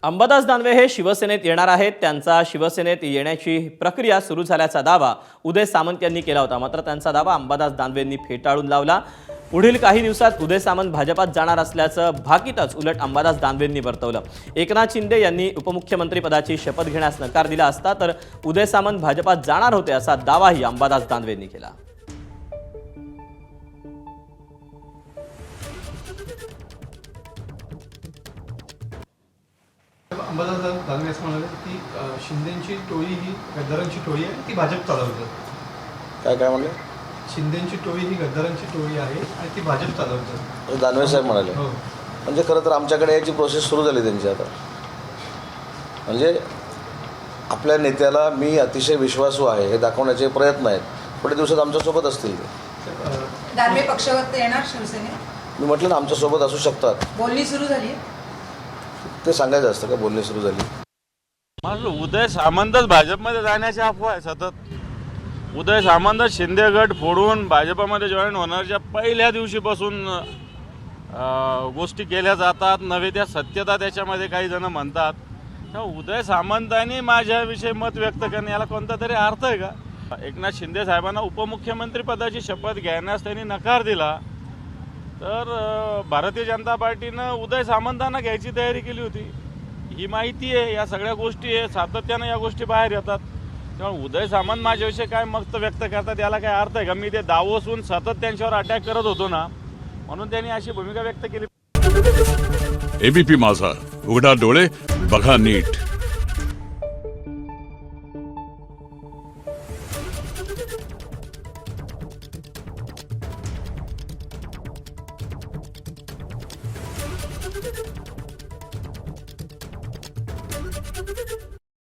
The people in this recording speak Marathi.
अंबादास दानवे हे शिवसेनेत येणार आहेत। त्यांचा शिवसेनेत येण्याची प्रक्रिया सुरू झाल्याचा दावा उदय सामंत यांनी केला होता। मात्र त्यांचा दावा अंबादास दानवेंनी फेटाळून लावला। पुढील काही दिवसात उदय सामंत भाजपात जाणार असल्याचं भाकीतच उलट अंबादास दानवेंनी वर्तवलं। एकनाथ शिंदे यांनी उपमुख्यमंत्री पदाची शपथ घेण्यास नकार दिला असता तर उदय सामंत भाजपात जाणार होते असा दावाही अंबादास दानवेंनी केला। अंबादास दानवे असं म्हणाले की शिंदेची टोळी ही गद्दारांची टोळी आहे, ती भाजप चालवतात। काय म्हणले? शिंदेची टोळी ही गद्दारांची टोळी आहे आणि ती भाजप चालवतात, दानवे साहेब म्हणाले। हो, म्हणजे खरं तर आमच्याकडे याची प्रोसेस सुरू झाली त्यांची आता। म्हणजे आपल्या नेत्याला मी अतिशय विश्वासू आहे हे दाखवण्याचे प्रयत्न आहेत। पुढे दिवसात आमच्यासोबत असतील ते। दानवे पक्षावर येणार शिवसेनेत? मी म्हटलं ना आमच्यासोबत असू शकतात। बोलणी सुरू झाली? ते सांगायचं असतं का बोलणी सुरू झाली? म्हटलं उदय सामंतच भाजपमध्ये जाण्याची अफवा आहे सतत। उदय सामंत शिंदे गट फोडून भाजपमध्ये जॉईन होणारच्या पहिल्या दिवशीपासून गोष्टी केल्या जातात। नव्हे त्या सत्यता त्याच्यामध्ये काही जण म्हणतात। उदय सामंतांनी माझ्याविषयी मत व्यक्त करणे याला कोणता तरी अर्थ आहे का? एकनाथ शिंदे साहेबांना उपमुख्यमंत्री पदाची शपथ घेण्यास त्यांनी नकार दिला, तर भारतीय जनता पार्टीनं उदय सामंतांना घ्यायची तयारी केली होती। ही माहिती आहे, या सगळ्या गोष्टी आहे, सातत्यानं या गोष्टी बाहेर येतात। त्यामुळे उदय सामंत माझ्याविषयी काय मत व्यक्त करतात याला काय अर्थ आहे का? मी ते दावोसून सतत त्यांच्यावर अटॅक करत होतो ना, म्हणून त्यांनी अशी भूमिका व्यक्त केली। एबीपी माझा, उघडा डोळे बघा नीट।